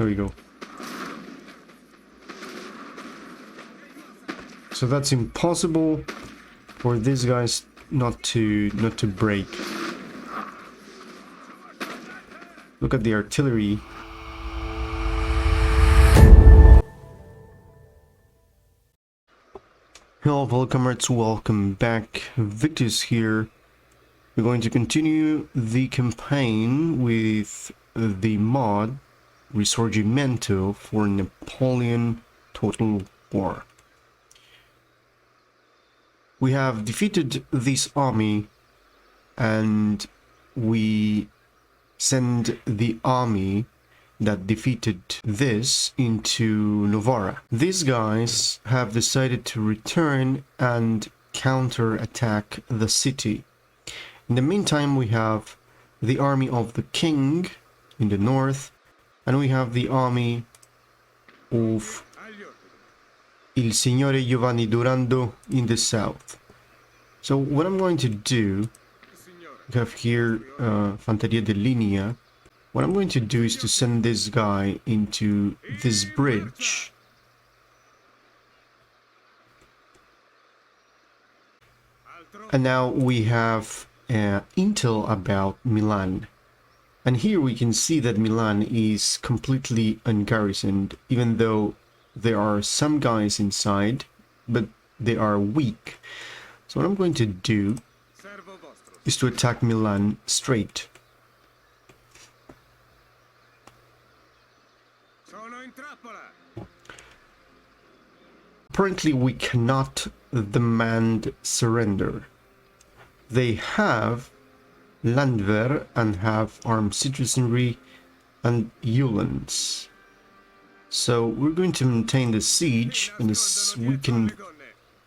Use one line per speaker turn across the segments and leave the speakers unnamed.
There we go. So that's impossible for these guys not to break. Look at the artillery. Hello, fellow comrades, welcome back. Victus here. We're going to continue the campaign with the mod Risorgimento for Napoleon Total War. We have defeated this army and we send the army that defeated this into Novara. These guys have decided to return and counter-attack the city. In the meantime, we have the army of the king in the north, and we have the army of Il Signore Giovanni Durando in the south. So what I'm going to do, we have here Fanteria de Linea. What I'm going to do is to send this guy into this bridge. And now we have intel about Milan. And here we can see that Milan is completely ungarrisoned, even though there are some guys inside, but they are weak. So what I'm going to do is to attack Milan straight. Apparently we cannot demand surrender. They have Landwehr and have armed citizenry and Uhlans. So we're going to maintain the siege, and as we can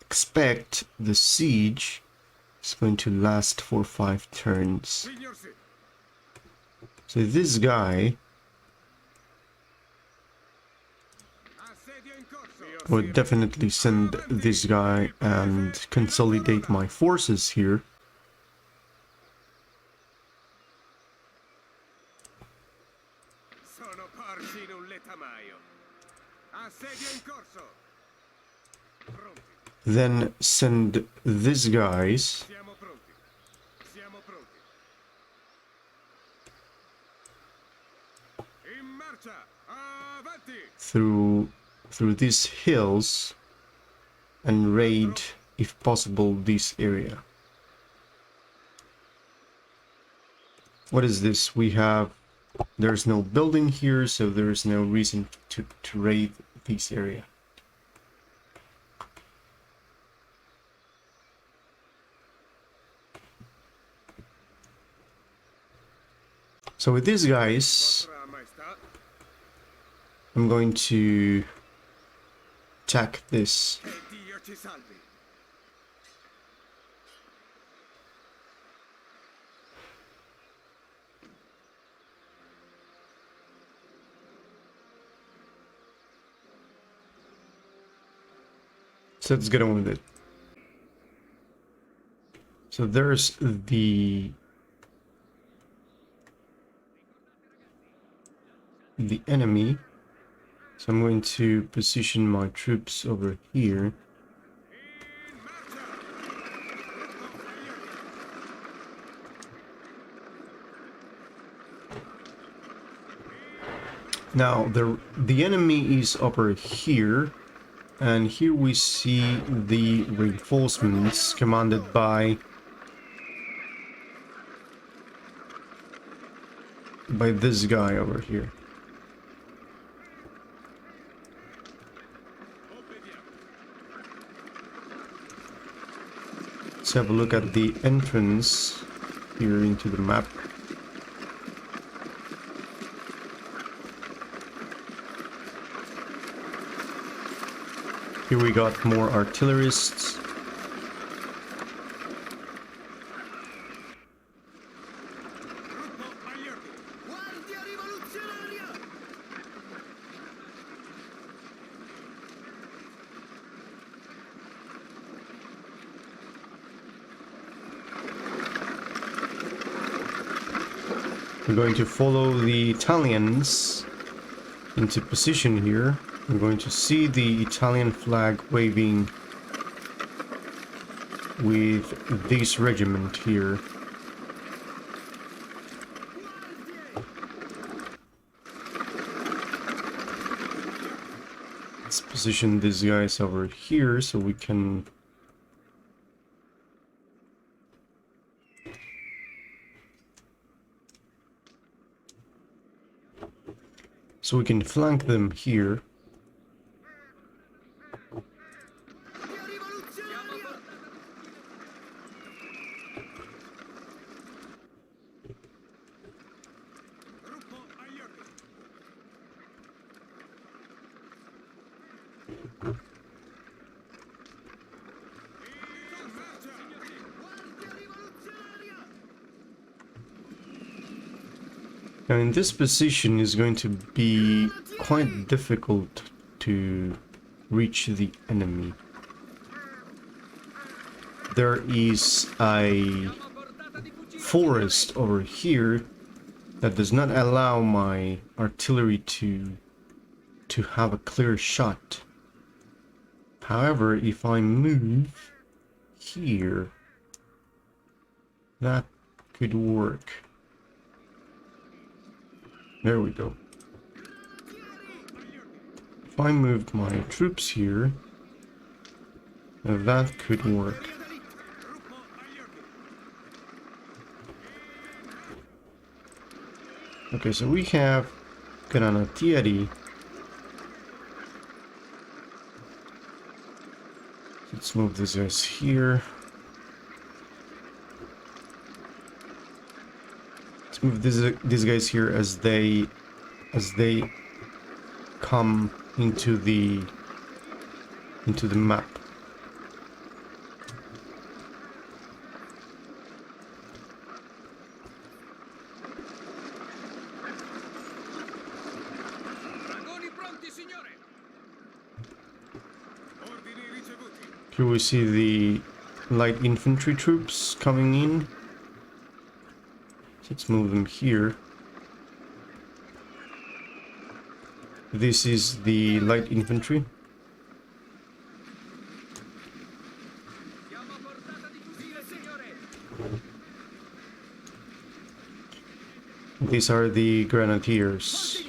expect, the siege is going to last for 5 turns. So this guy would definitely send this guy and consolidate my forces here. Then send these guys through these hills and raid, if possible, this area. What is this? We have, there's no building here, so there is no reason to raid this area. So with these guys, I'm going to attack this. So let's get on with it. So there's the enemy. So I'm going to position my troops over here. Now the enemy is over here, and here we see the reinforcements commanded by this guy over here. Let's have a look at the entrance here into the map. Here we got more artillerists. We're going to follow the Italians into position here. I'm going to see the Italian flag waving with this regiment here. Let's position these guys over here so we can flank them here. Now in this position is going to be quite difficult to reach the enemy. There is a forest over here that does not allow my artillery to have a clear shot. However, if I move here, that could work. There we go. If I moved my troops here, that could work. Okay, so we have granatieri. Let's move these guys here. Let's move these guys here as they come into the map. Here we see the light infantry troops coming in. Let's move them here. This is the light infantry. These are the grenadiers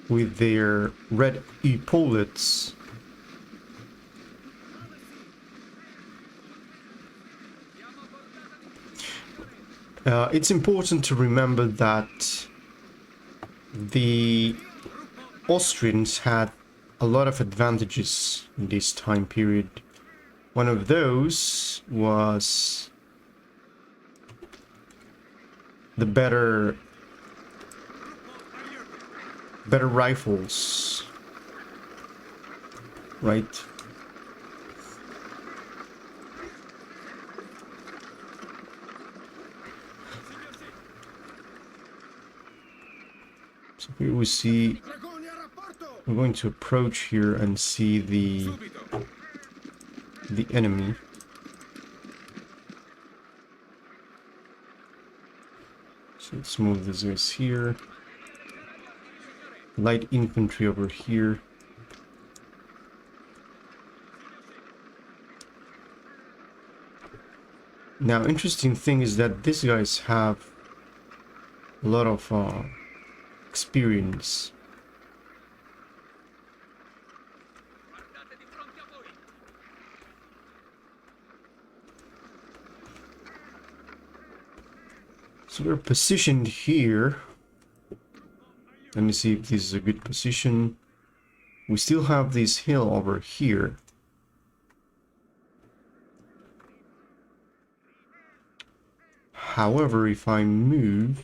with their red epaulets. It's important to remember that the Austrians had a lot of advantages in this time period. One of those was the better rifles, right? So here we see, we're going to approach here and see the enemy. So let's move this guys here. Light infantry over here. Now, interesting thing is that these guys have a lot of experience. So we're positioned here. Let me see if this is a good position. We still have this hill over here. However, if I move,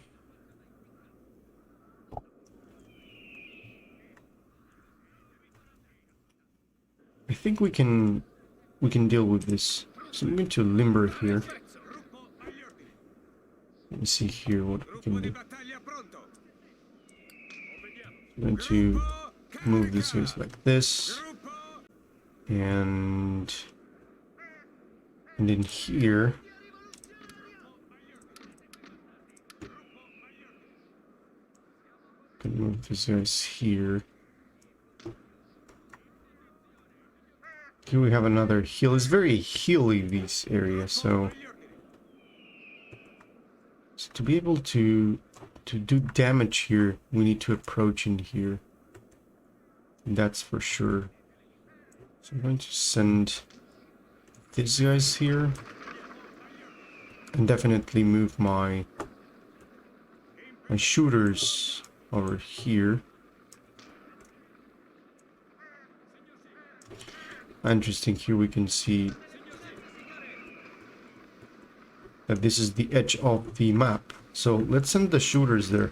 I think we can deal with this. So I'm going to limber here. Let me see here what we can do. I'm going to move this ways like this, and in here Can move these guys here. Here we have another hill. It's very hilly, this area, so to be able to do damage here, we need to approach in here. That's for sure. So I'm going to send these guys here. And definitely move my shooters over here. Interesting, here we can see that this is the edge of the map. So let's send the shooters there.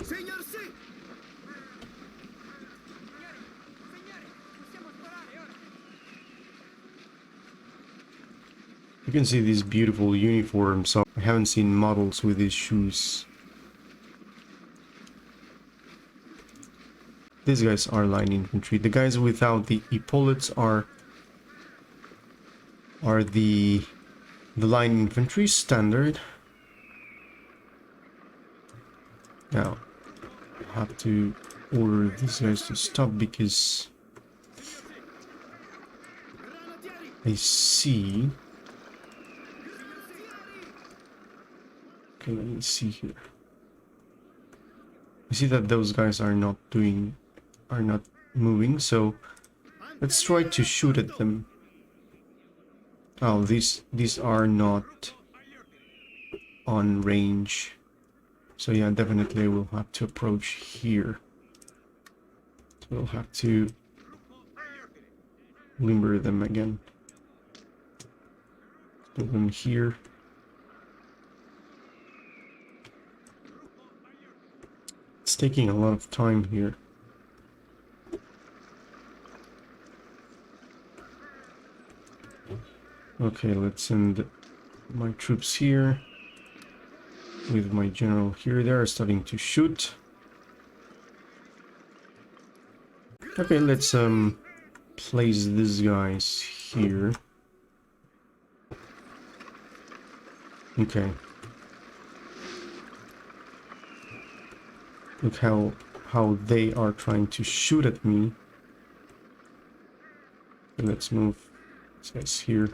You can see these beautiful uniforms. So I haven't seen models with these shoes. These guys are line infantry. The guys without the epaulets are the line infantry standard. Now I have to order these guys to stop because I see. Okay, let me see here. I see that those guys are not moving, so let's try to shoot at them. Oh, these are not on range. So yeah, definitely we'll have to approach here. So we'll have to limber them again. Put them here. It's taking a lot of time here. Okay, let's send my troops here with my general here. They are starting to shoot. Okay, let's place these guys here. Okay. Look how they are trying to shoot at me. Let's move these guys here.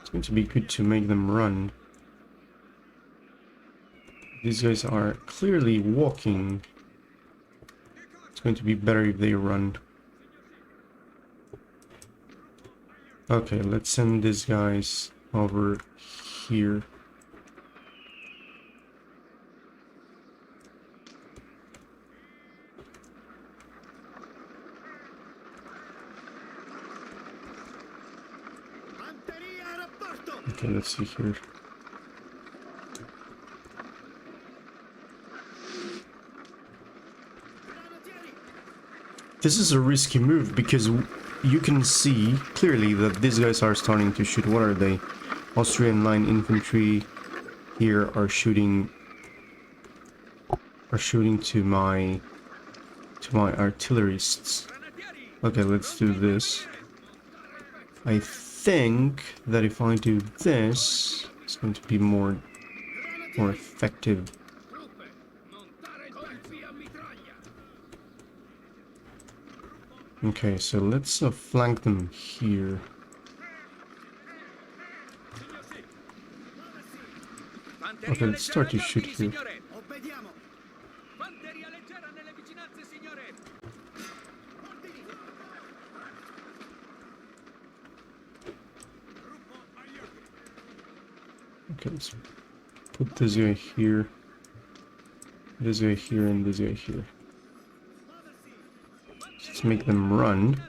It's going to be good to make them run. These guys are clearly walking. It's going to be better if they run. Okay, let's send these guys over here. Okay, let's see here. This is a risky move because you can see clearly that these guys are starting to shoot. What are they? Austrian line infantry here are shooting to my artillerists. Okay, let's do this. I think that if I do this, it's going to be more effective. Okay, so let's flank them here. Okay, let's start to shoot here. Okay, let's put this guy here, and this guy here. Let's make them run.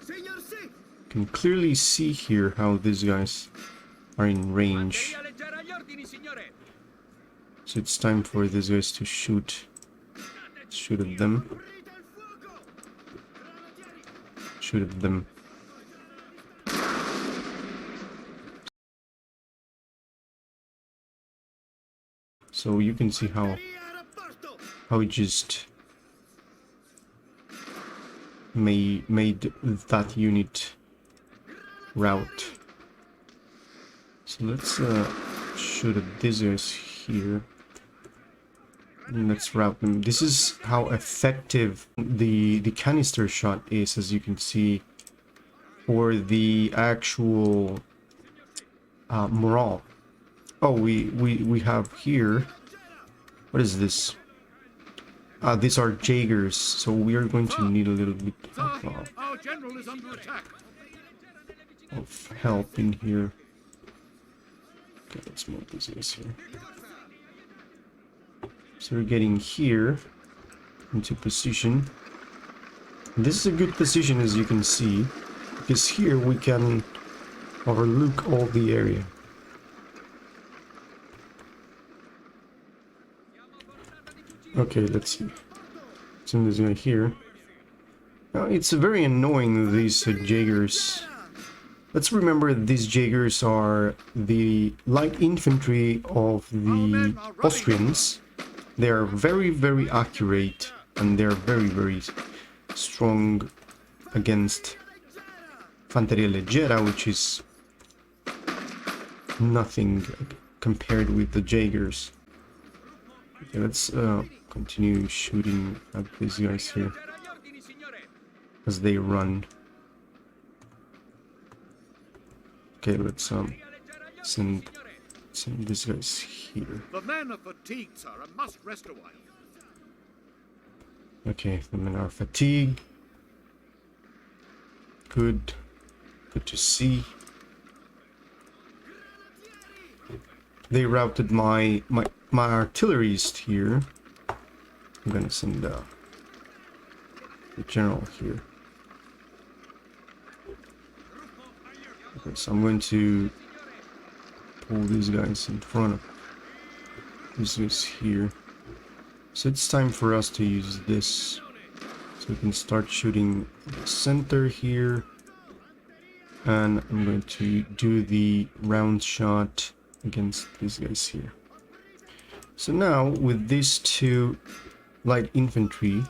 You can clearly see here how these guys are in range. So it's time for these guys to shoot. Shoot at them. Shoot at them. So you can see how it just made that unit route. So let's shoot at these guys here. Let's route them. This is how effective the canister shot is, as you can see, for the actual morale. Oh, we have here. What is this? These are Jaegers, so we are going to need a little bit of help in here. Okay, let's move this guys here. So we're getting here into position. This is a good position, as you can see, because here we can overlook all the area. Okay, let's see. Send this guy here. Now, it's very annoying, these Jaegers. Let's remember these Jaegers are the light infantry of the Austrians. They are very, very accurate, and they're very, very strong against Fanteria Leggera, which is nothing compared with the Jaegers. Okay, let's continue shooting at these guys here as they run. Okay, let's send these guys here.
The men are fatigued, sir, and must rest a while.
Okay, the men are fatigued. Good to see. They routed my artillerist here. I'm gonna send the general here. Okay, so I'm going to pull these guys in front of these guys here. So it's time for us to use this. So we can start shooting the center here. And I'm going to do the round shot against these guys here. So now with these two light infantry,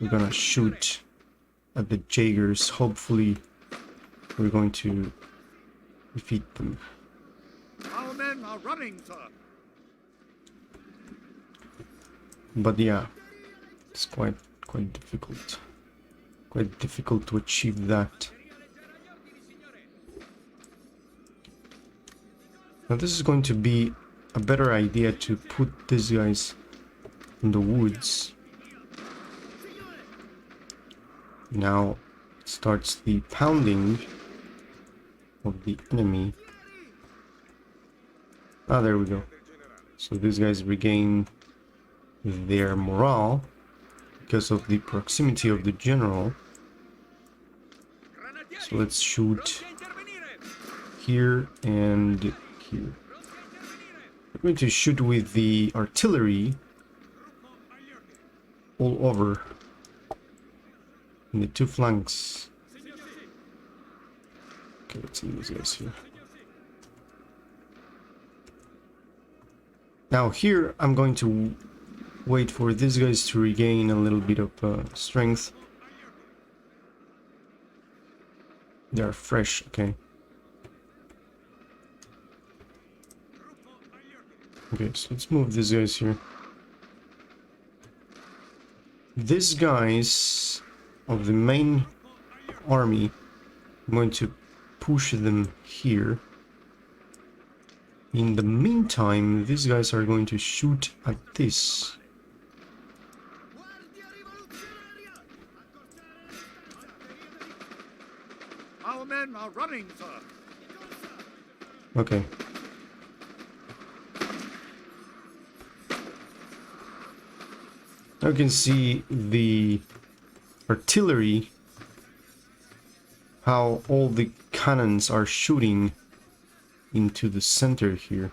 we're gonna shoot at the Jaegers. Hopefully we're going to defeat them.
Our men are running, sir.
But yeah, it's quite difficult. Quite difficult to achieve that. Now this is going to be a better idea to put these guys in the woods. Now it starts the pounding of the enemy. Ah, there we go. So these guys regain their morale because of the proximity of the general. So let's shoot here and here. We're going to shoot with the artillery all over in the two flanks. Okay, let's see these guys here. Now here I'm going to wait for these guys to regain a little bit of strength. They are fresh, okay. Okay, so let's move these guys here. These guys of the main army, I'm going to push them here. In the meantime, these guys are going to shoot at this.
Our men are running, sir.
Okay. Now you can see the artillery, how all the cannons are shooting into the center here.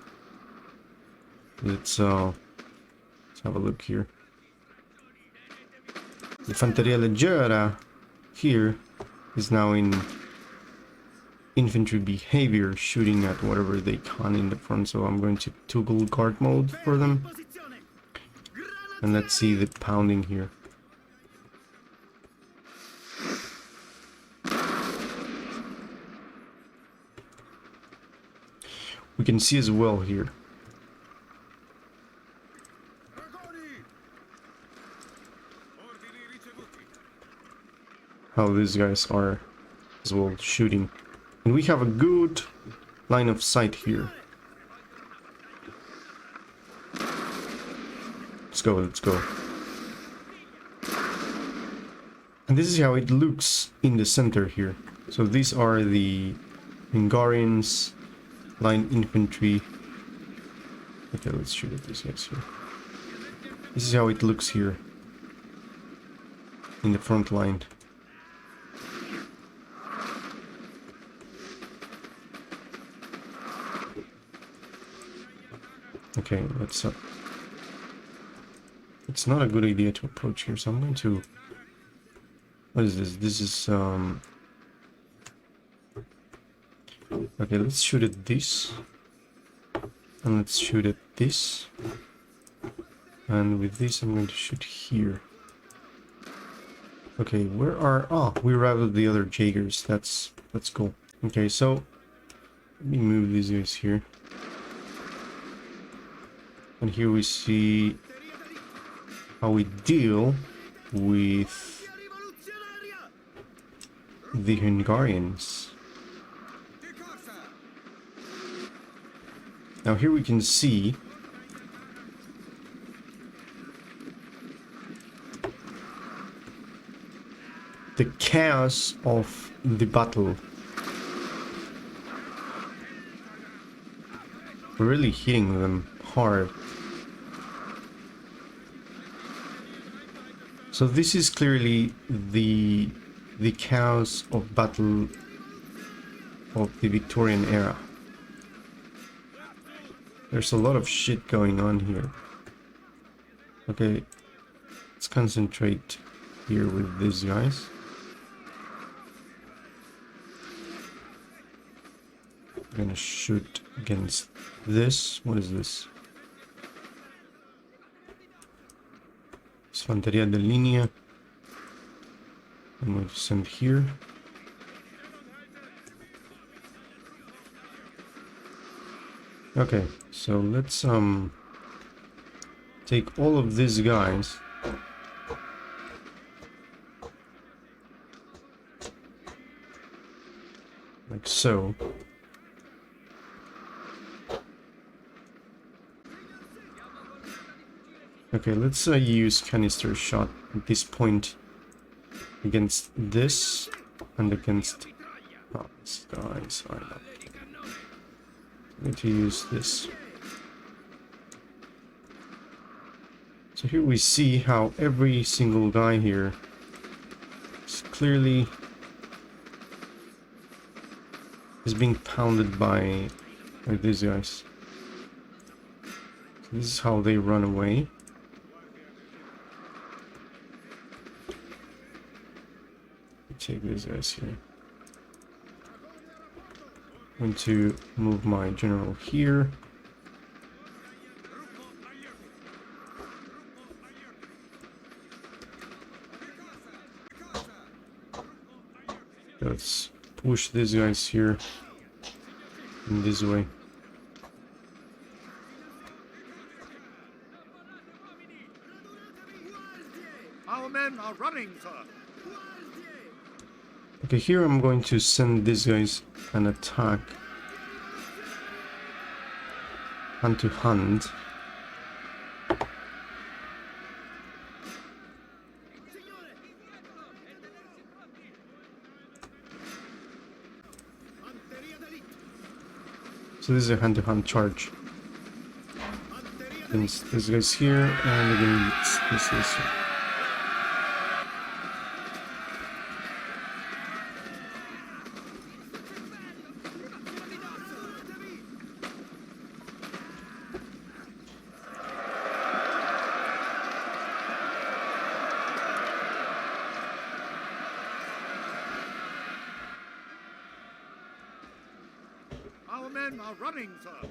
Let's have a look here. The Fanteria Leggera here is now in infantry behavior, shooting at whatever they can in the front. So I'm going to toggle guard mode for them. And let's see the pounding here. We can see as well here how these guys are as well shooting. And we have a good line of sight here. Let's go, let's go. And this is how it looks in the center here. So these are the Hungarians, line infantry. Okay, let's shoot at these guys here. This is how it looks here in the front line. Okay, let's it's not a good idea to approach here, so I'm going to... What is this? This is okay, let's shoot at this. And let's shoot at this. And with this I'm going to shoot here. Okay, where are... Oh, we routed the other Jaegers. That's cool. Okay, so let me move these guys here. And here we see how we deal with the Hungarians. Now here we can see the chaos of the battle. We're really hitting them hard. So this is clearly the chaos of battle of the Victorian era. There's a lot of shit going on here. Okay, let's concentrate here with these guys. I'm gonna shoot against this. What is this? Infantería de línea. I'm going to send here. Okay, so let's take all of these guys. Like so. Okay, let's use canister shot at this point against this and against... Oh, this guy's right up. I'm going to use this. So here we see how every single guy here is clearly being pounded by these guys. So this is how they run away. Take these guys here. I'm going to move my general here. Let's push these guys here in this way.
Our men are running, sir.
Okay, here I'm going to send these guys an attack hand to hand. So this is a hand-to-hand charge against these guys here and against this guys here.
Are running, sir.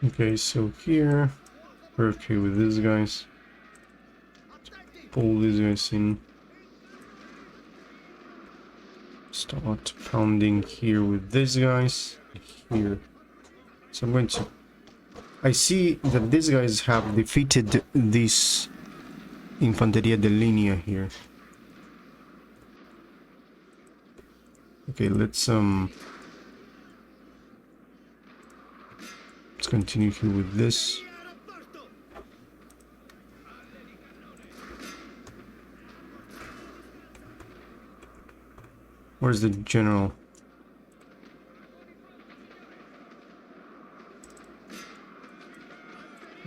Okay, so here we're okay with these guys. Pull these guys in. Start pounding here with these guys. Here. So I'm going to... I see that these guys have defeated this Infantería de Línea here. Okay, let's continue here with this. Where's the general?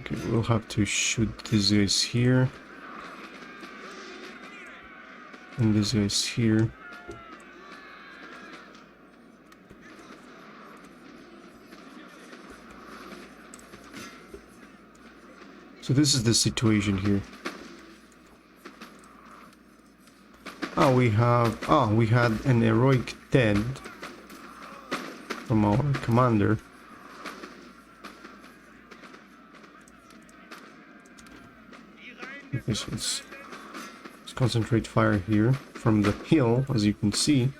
Okay, we'll have to shoot these guys here. And these guys here. So this is the situation here. We had an heroic dead from our commander. Okay, so let's concentrate fire here from the hill, as you can see.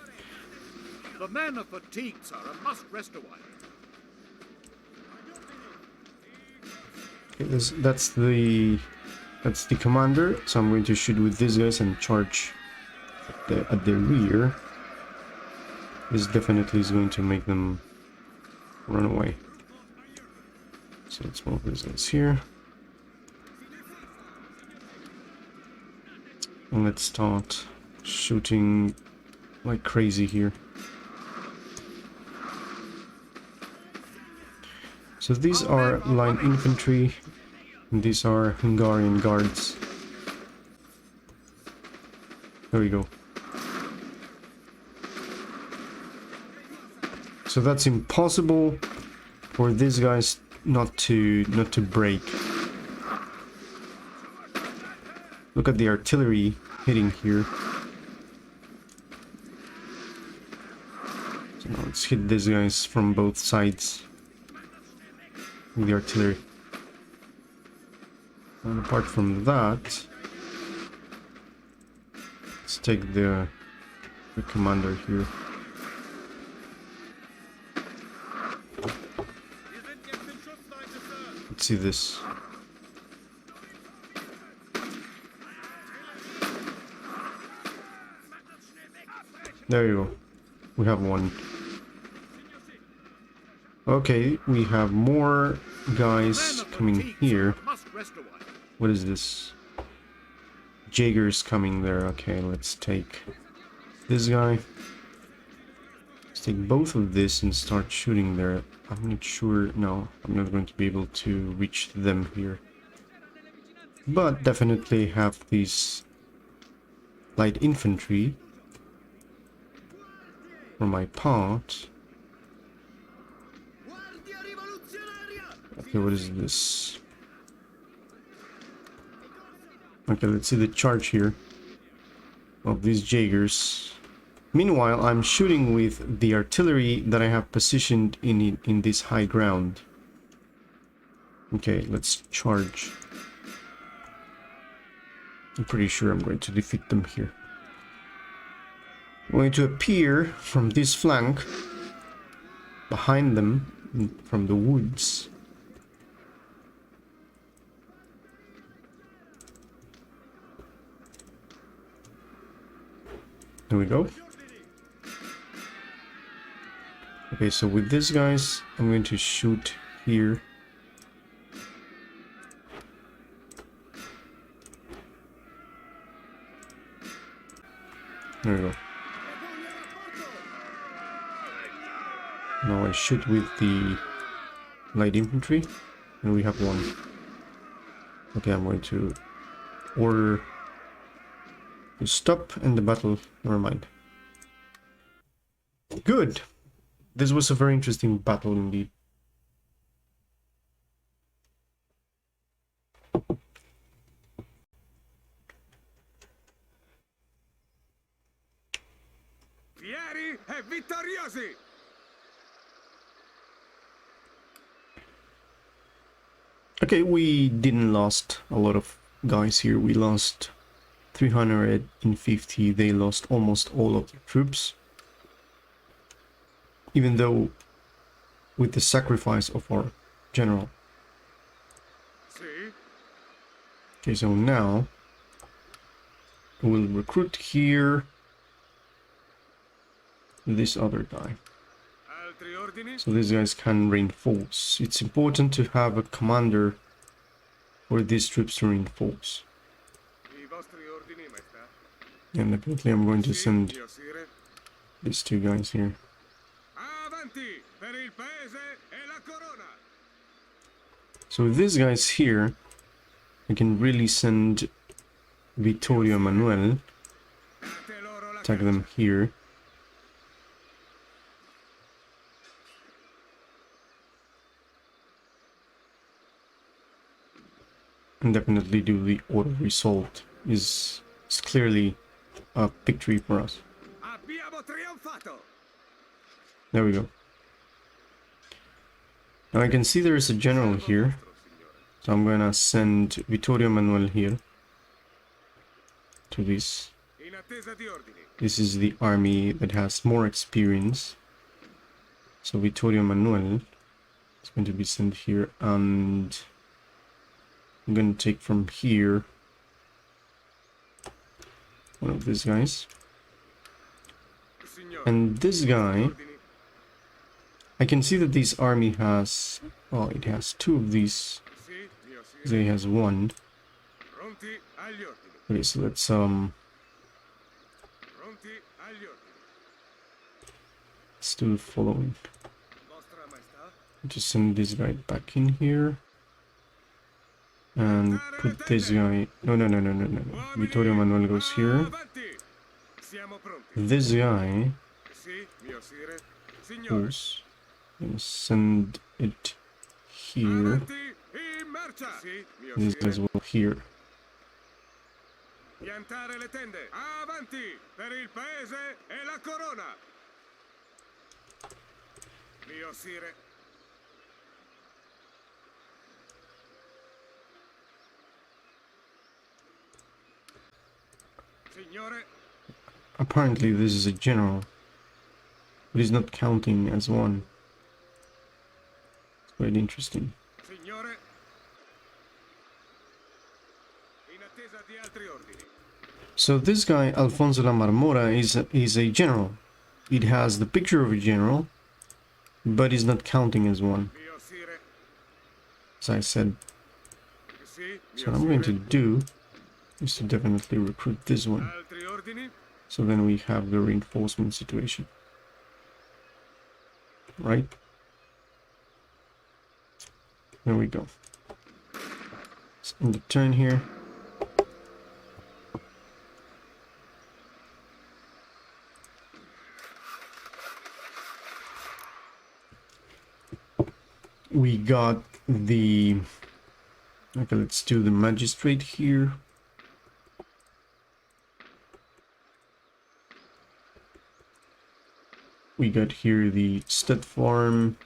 The men are fatigued, sir, and must rest a while.
Okay, that's the commander. So I'm going to shoot with these guys and charge at the rear. This definitely is going to make them run away. So let's move these guys here. And let's start shooting like crazy here. So these are line infantry, and these are Hungarian guards. There we go. So that's impossible for these guys not to break. Look at the artillery hitting here. So now let's hit these guys from both sides with the artillery. And apart from that, let's take the commander here. Let's see this. There you go. We have one. Okay, we have more guys coming here. What is this? Jaegers coming there. Okay, let's take this guy. Let's take both of this and start shooting there. I'm not sure. No, I'm not going to be able to reach them here. But definitely have these light infantry for my part. Okay, what is this? Okay, let's see the charge here of these Jaegers. Meanwhile, I'm shooting with the artillery that I have positioned in this high ground. Okay, let's charge. I'm pretty sure I'm going to defeat them here. I'm going to appear from this flank, behind them, from the woods. There we go. Okay, so with these guys, I'm going to shoot here. There we go. Now I shoot with the light infantry, and we have one. Okay, I'm going to order to stop and the battle. Never mind. Good. This was a very interesting battle indeed.
Fieri e vittoriosi!
Okay, we didn't lost a lot of guys here. We lost 350. They lost almost all of their troops. Even though with the sacrifice of our general. Okay, so now we'll recruit here. this other guy.
Altri ordini?
So these guys can reinforce. It's important to have a commander for these troops to reinforce.
I vostri ordini, maestà?
And definitely I'm going to
Sì,
send
mio sire.
these two guys here.
Avanti per il paese e la corona.
So with these guys here, I can really send Vittorio Emanuele,
Date loro la
attack them here. And definitely do the auto result is clearly a victory for us.
Abbiamo trionfato.
There we go. Now I can see there is a general here, so I'm gonna send Vittorio Emanuele here to this.
In attesa di ordini.
This is the army that has more experience. So Vittorio Emanuele is going to be sent here, and I'm going to take from here one of these guys.
Signore.
And this guy,
Ordini.
I can see that this army has, well, it has two of these.
Sì, mio sire.
They has one.
Pronti agli ordini.
Okay, so let's
Pronti agli ordini.
let's do the following.
Vostra maestà.
Just send this guy back in here. And put this guy. No. Vittorio Emanuele goes here.
Avanti. Siamo pronti.
This guy
Sì, mio sire. Signore.
goes. Gonna send it here.
Avanti in marcia. Sì, mio
This
sire.
as well here.
Piantare le tende. Avanti per il paese e la corona. Mio sire. Signore.
Apparently this is a general. But he's not counting as one. It's quite interesting.
Signore. In attesa di altri ordini.
So this guy, Alfonso La Marmora, is a general. It has the picture of a general, but he's not counting as one,
Mio sire.
as I said.
Sì,
So
mio
what I'm going to
sire.
do is to definitely recruit this one.
Altri ordini?
So then we have the reinforcement situation. Right? There we go. Let's end the turn here. We got the... Okay, let's do the magistrate here. We got here the stud farm,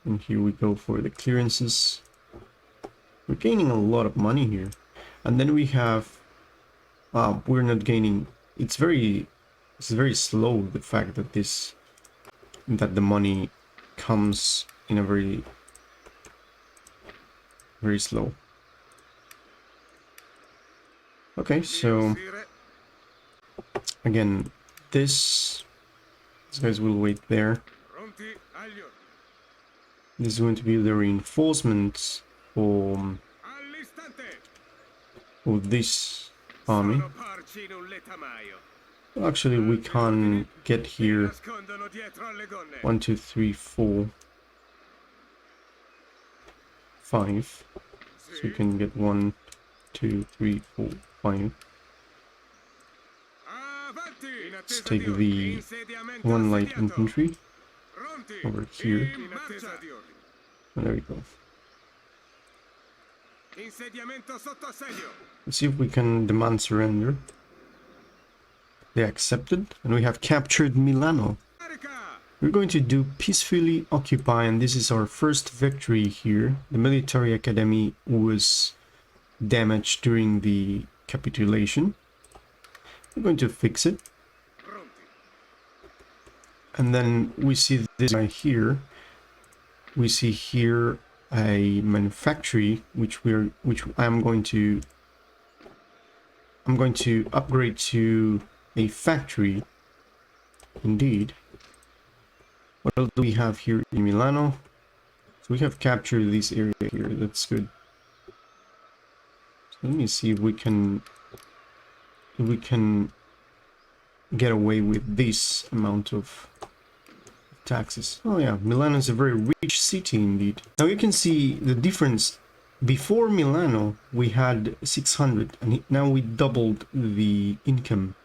and here we go for the clearances. We're gaining a lot of money here. And then we have... we're not gaining... It's very slow, the fact that that the money comes in a very slow. Okay, so again, these guys will wait there.
Pronti agli ordini.
This is going to be the reinforcements for
All'istante.
this army.
Sono porci in un letamaio.
Actually, we can get here
Nascondono dietro alle gonne.
1, 2, 3, 4, 5. So we can get 1, 2, 3, 4, 5.
Avanti. In
Let's
attesa
take
di ordini.
the
Insediamento
one light
assediato.
infantry
Pronti.
over here.
In attesa di ordini.
And there we go.
Insediamento sotto assedio.
Let's see if we can demand surrender. They accepted, and we have captured Milano.
Carica.
We're going to do peacefully occupy, and this is our first victory here. The military academy was damaged during the capitulation. We're going to fix it.
Pronti.
And then we see this guy here. We see here a manufactory which I'm going to upgrade to a factory. Indeed. What else do we have here in Milano? So we have captured this area here. That's good. So let me see if we can get away with this amount of taxes. Oh yeah, Milano is a very rich city indeed. Now you can see the difference. Before Milano we had 600 and now we doubled the income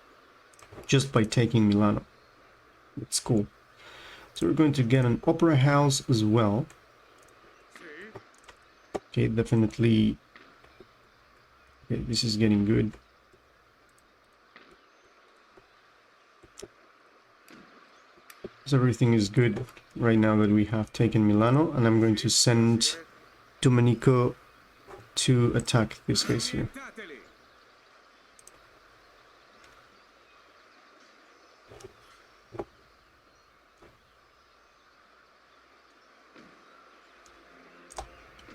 just by taking Milano. It's cool. So we're going to get an opera house as well. Okay, definitely. Okay, this is getting good. So everything is good right now that we have taken Milano, and I'm going to send Domenico to attack this guys here.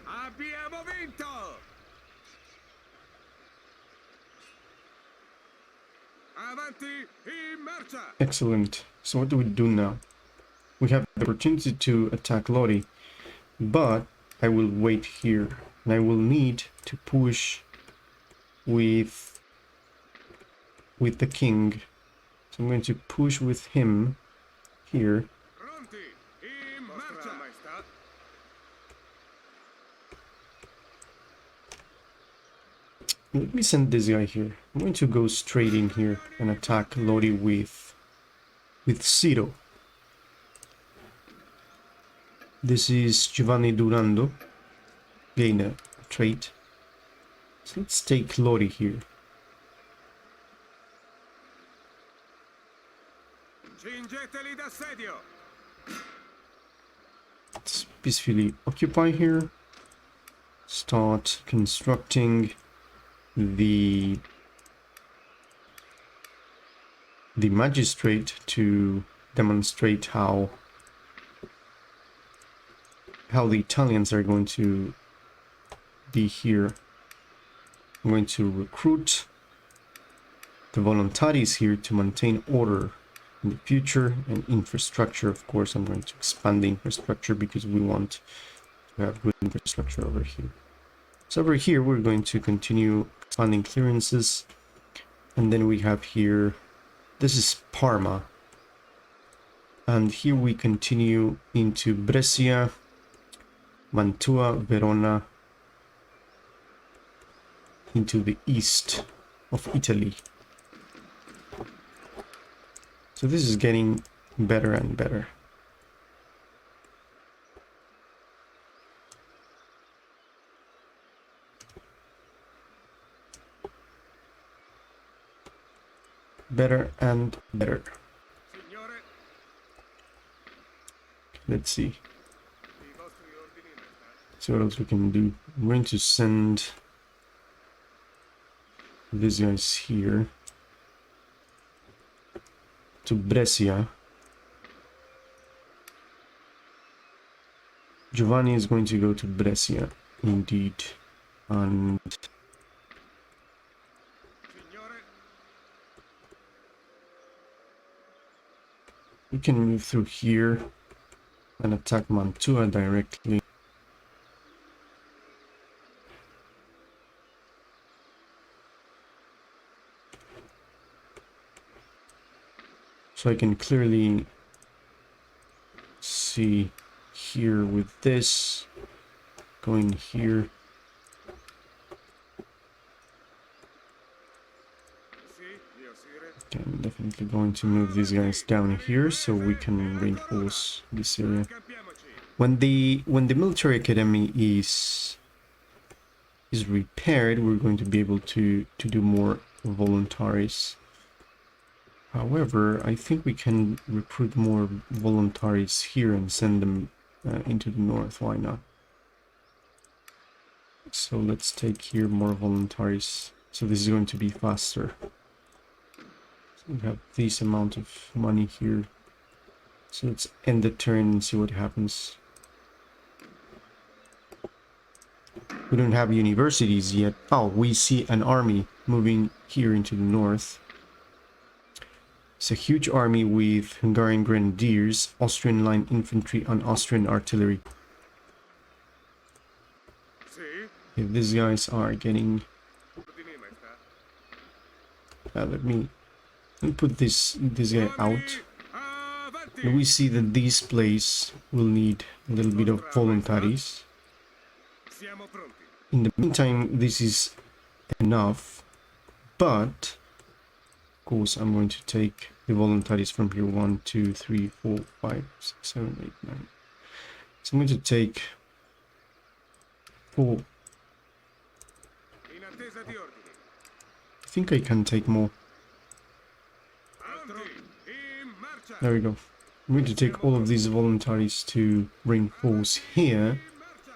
Abbiamo vinto! Avanti in marcia!
Excellent. So what do we do now? We have the opportunity to attack Lodi, but I will wait here, and I will need to push with the king. So I'm going to push with him here.
Pronti in marcia!
Let me send this guy here. I'm going to go straight in here and attack Lodi with Ciro. This is Giovanni Durando. Gain a trait. So let's take Lodi here.
Cingeteli d'assedio!
Let's peacefully occupy here. Start constructing the magistrate to demonstrate how the Italians are going to be here. I'm going to recruit the voluntaries here to maintain order in the future, and infrastructure, of course. I'm going to expand the infrastructure because we want to have good infrastructure over here. So over here we're going to continue expanding clearances, and then we have here, this is Parma, and here we continue into Brescia, Mantua, Verona, into the east of Italy. So this is getting better and better. Better and better. Let's see. See what else we can do. I'm going to send these guys here to Brescia. Giovanni is going to go to Brescia, indeed, and we can move through here and attack Mantua directly. So I can clearly see here with this going here. Okay, I'm definitely going to move these guys down here so we can reinforce this area. When the military academy is repaired, we're going to be able to do more voluntaries. However, I think we can recruit more voluntaries here and send them into the north. Why not? So let's take here more voluntaries. So this is going to be faster. So we have this amount of money here. So let's end the turn and see what happens. We don't have universities yet. Oh, we see an army moving here into the north. It's a huge army with Hungarian grenadiers, Austrian line infantry, and Austrian artillery.
Sì?
If these guys are getting...
Ordine, maestà.
let me put this guy out.
Avanti!
And we see that this place will need a little bit of voluntaries.
Siamo pronti.
In the meantime, this is enough, but of course I'm going to take the voluntaries from here. 1, 2, 3, 4, 5, 6, 7, 8, 9. So I'm going to take 4.
In attesa di ordini.
I think I can take more.
Pronti. In marcia.
There we go. I'm going to take all of these voluntaries to reinforce here,
In marcia.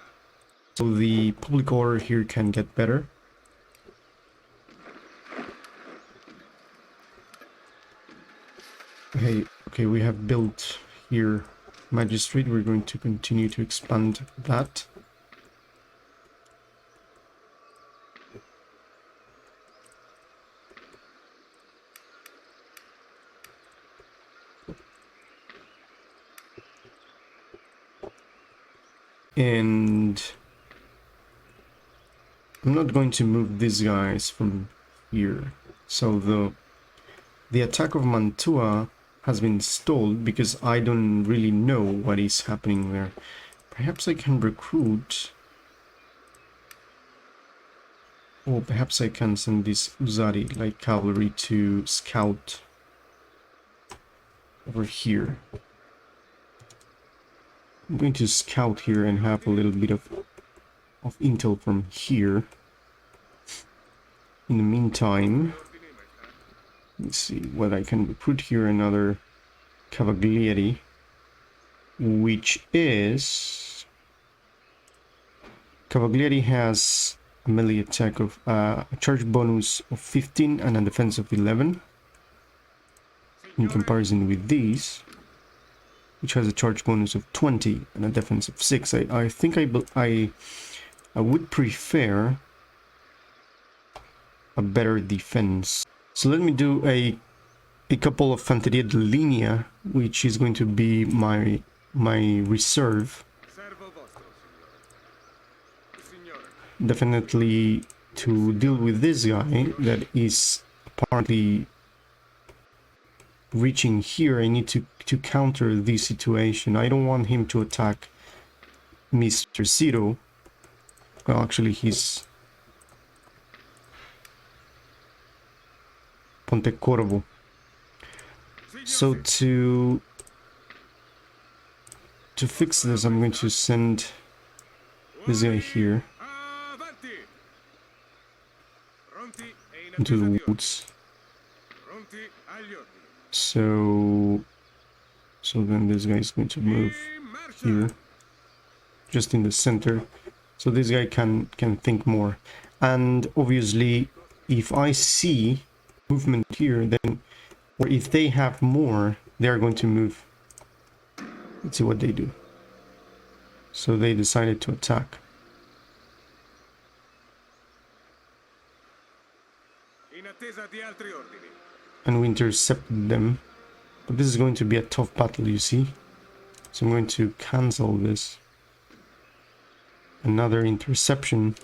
so the public order here can get better. Okay, we have built here magistrate. We're going to continue to expand that. And I'm not going to move these guys from here. So the attack of Mantua has been stalled because I don't really know what is happening there. Perhaps I can recruit, or perhaps I can send this Uzari, like cavalry, to scout over here. I'm going to scout here and have a little bit of intel from here. In the meantime, let's see what I can recruit here. Another Cavalieri, which is... Cavalieri has a melee attack of a charge bonus of 15 and a defense of 11. In comparison with these, which has a charge bonus of 20 and a defense of 6. I think I would prefer a better defense. So let me do a couple of Fanteria de Linea, which is going to be my reserve.
Servo vostro, signore. Signore.
Definitely to deal with this guy that is apparently reaching here. I need to counter this situation. I don't want him to attack Mr. Zero. Well, actually he's Ponte Corvo. So to fix this, I'm going to send this guy here
Avanti. Pronti e in
into
attesa
the
di ordini.
woods.
Pronti agli ordini.
So then this guy is going to move
In marcia.
here, just in the center, so this guy can think more. And obviously, if I see movement here, then, or if they have more, they are going to move. Let's see what they do. So they decided to attack,
In attesa di altri ordini.
and we intercepted them. But this is going to be a tough battle, you see. So I'm going to cancel this. Another interception.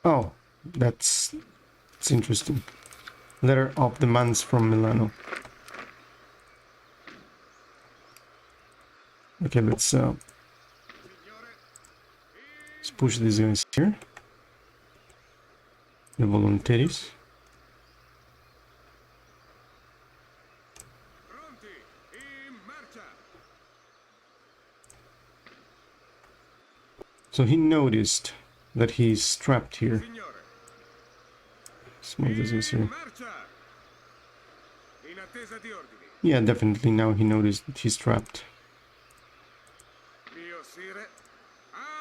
Oh, that's interesting. Letter of demands from Milano. Okay, let's push these guys here. The volunteers.
Pronti. In marcia.
So he noticed that he's trapped here.
Signore.
Let's move this guys
In
here.
marcia. In attesa di ordini.
Yeah, definitely now he noticed that he's trapped.
Mio sire.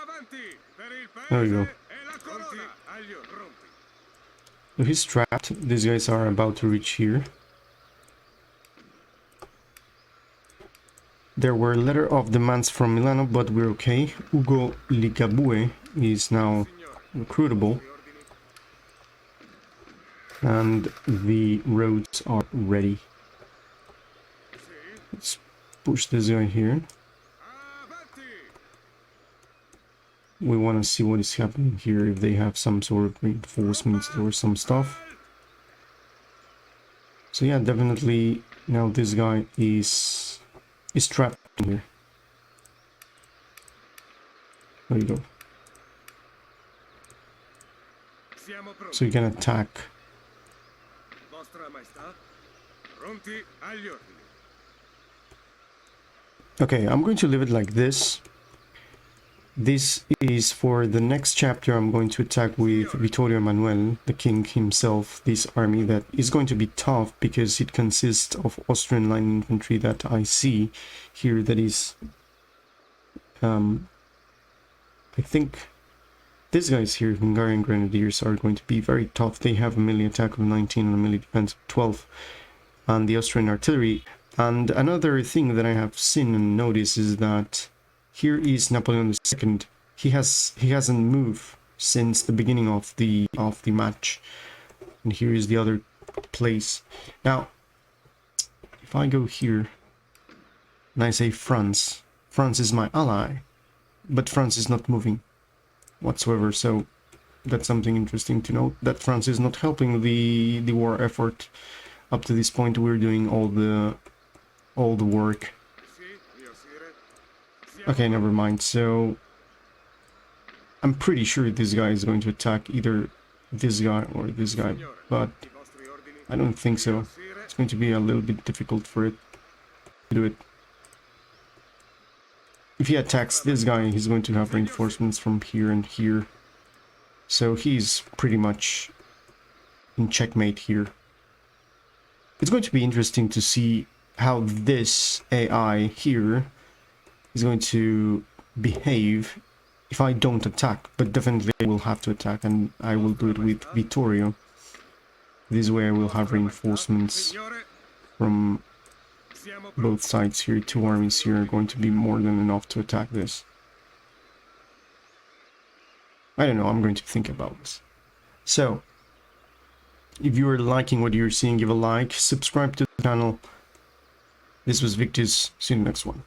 Avanti. Per il
There we go.
paese e la corona. Agli ordini. Pronti.
So he's trapped. These guys are about to reach here. There were letter of demands from Milano, but we're okay. Ugo Ligabue is now
Signore.
recruitable.
Gli ordini.
and the roads are ready. Let's push this guy here. We want to see what is happening here, if they have some sort of reinforcements or some stuff. So yeah, definitely now this guy is trapped in here. There you go. So you can attack. Okay, I'm going to leave it like this. This is for the next chapter. I'm going to attack with Vittorio Emanuele, the king himself, this army that is going to be tough because it consists of Austrian line infantry that I see here. That is, I think these guys here, Hungarian Grenadiers, are going to be very tough. They have a melee attack of 19 and a melee defense of 12, and the Austrian artillery. And another thing that I have seen and noticed is that here is Napoleon II. He hasn't moved since the beginning of the match, and here is the other place. Now, if I go here and I say France, France is my ally, but France is not moving whatsoever. So that's something interesting to note, that France is not helping the war effort. Up to this point, we're doing all the work. Okay, never mind. So I'm pretty sure this guy is going to attack either this guy or this guy, but I don't think so. It's going to be a little bit difficult for it to do it. If he attacks this guy, he's going to have reinforcements from here and here. So he's pretty much in checkmate here. It's going to be interesting to see how this AI here is going to behave if I don't attack, but definitely I will have to attack, and I will do it with Vittorio. This way I will have reinforcements from both sides here. Two armies here are going to be more than enough to attack this. I don't know, I'm going to think about this. So, if you are liking what you're seeing, give a like, subscribe to the channel. This was Victus, see you in the next one.